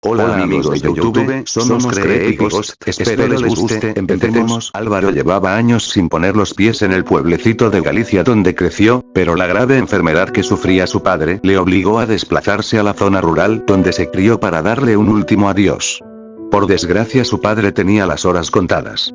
Hola amigos de YouTube, somos Creepy Ghost, espero les guste, empecemos. Álvaro llevaba años sin poner los pies en el pueblecito de Galicia donde creció, pero la grave enfermedad que sufría su padre le obligó a desplazarse a la zona rural donde se crió para darle un último adiós. Por desgracia su padre tenía las horas contadas.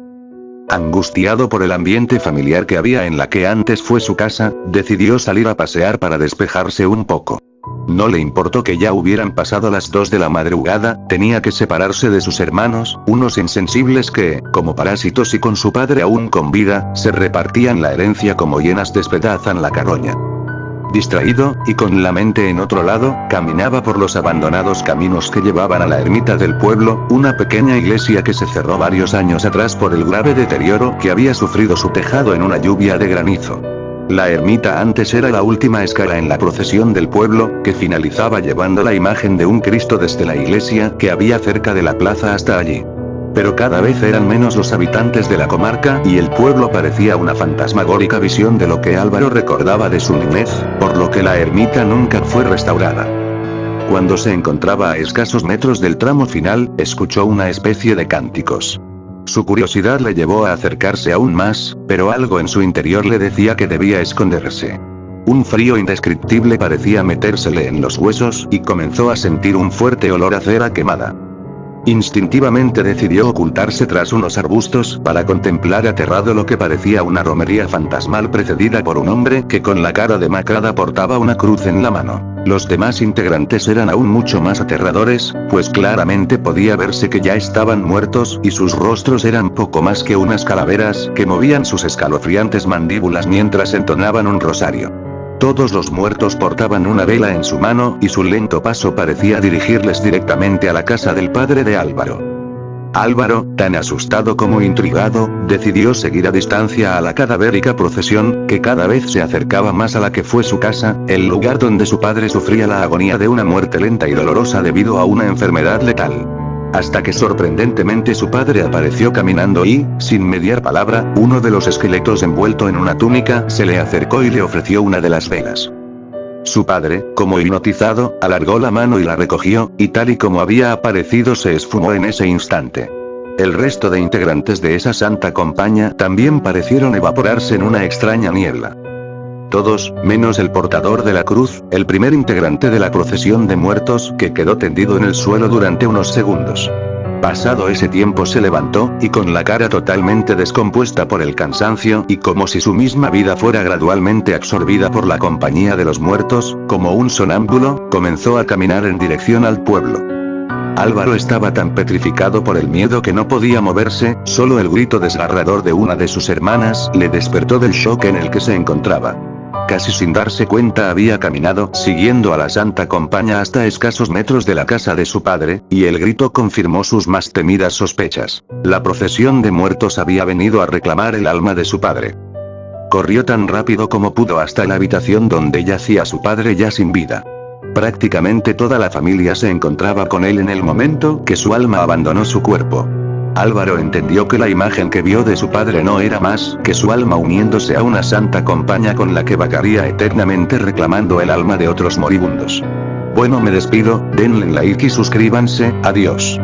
Angustiado por el ambiente familiar que había en la que antes fue su casa, decidió salir a pasear para despejarse un poco. No le importó que ya hubieran pasado las 2 de la madrugada, tenía que separarse de sus hermanos, unos insensibles que, como parásitos y con su padre aún con vida, se repartían la herencia como hienas despedazan la carroña. Distraído, y con la mente en otro lado, caminaba por los abandonados caminos que llevaban a la ermita del pueblo, una pequeña iglesia que se cerró varios años atrás por el grave deterioro que había sufrido su tejado en una lluvia de granizo. La ermita antes era la última escala en la procesión del pueblo, que finalizaba llevando la imagen de un Cristo desde la iglesia que había cerca de la plaza hasta allí. Pero cada vez eran menos los habitantes de la comarca y el pueblo parecía una fantasmagórica visión de lo que Álvaro recordaba de su niñez, por lo que la ermita nunca fue restaurada. Cuando se encontraba a escasos metros del tramo final, escuchó una especie de cánticos. Su curiosidad le llevó a acercarse aún más, pero algo en su interior le decía que debía esconderse. Un frío indescriptible parecía metérsele en los huesos y comenzó a sentir un fuerte olor a cera quemada. Instintivamente decidió ocultarse tras unos arbustos para contemplar aterrado lo que parecía una romería fantasmal precedida por un hombre que con la cara demacrada portaba una cruz en la mano. Los demás integrantes eran aún mucho más aterradores, pues claramente podía verse que ya estaban muertos y sus rostros eran poco más que unas calaveras que movían sus escalofriantes mandíbulas mientras entonaban un rosario. Todos los muertos portaban una vela en su mano y su lento paso parecía dirigirles directamente a la casa del padre de Álvaro. Álvaro, tan asustado como intrigado, decidió seguir a distancia a la cadavérica procesión, que cada vez se acercaba más a la que fue su casa, el lugar donde su padre sufría la agonía de una muerte lenta y dolorosa debido a una enfermedad letal. Hasta que sorprendentemente su padre apareció caminando y, sin mediar palabra, uno de los esqueletos envuelto en una túnica se le acercó y le ofreció una de las velas. Su padre, como hipnotizado, alargó la mano y la recogió, y tal y como había aparecido se esfumó en ese instante. El resto de integrantes de esa santa compañía también parecieron evaporarse en una extraña niebla. Todos, menos el portador de la cruz, el primer integrante de la procesión de muertos, que quedó tendido en el suelo durante unos segundos. Pasado ese tiempo se levantó, y con la cara totalmente descompuesta por el cansancio y como si su misma vida fuera gradualmente absorbida por la compañía de los muertos, como un sonámbulo, comenzó a caminar en dirección al pueblo. Álvaro estaba tan petrificado por el miedo que no podía moverse, solo el grito desgarrador de una de sus hermanas le despertó del shock en el que se encontraba. Casi sin darse cuenta había caminado siguiendo a la santa compañía hasta escasos metros de la casa de su padre, y el grito confirmó sus más temidas sospechas. La procesión de muertos había venido a reclamar el alma de su padre. Corrió tan rápido como pudo hasta la habitación donde yacía su padre ya sin vida. Prácticamente toda la familia se encontraba con él en el momento que su alma abandonó su cuerpo. Álvaro entendió que la imagen que vio de su padre no era más que su alma uniéndose a una santa compañía con la que vagaría eternamente reclamando el alma de otros moribundos. Bueno, me despido, denle like y suscríbanse, adiós.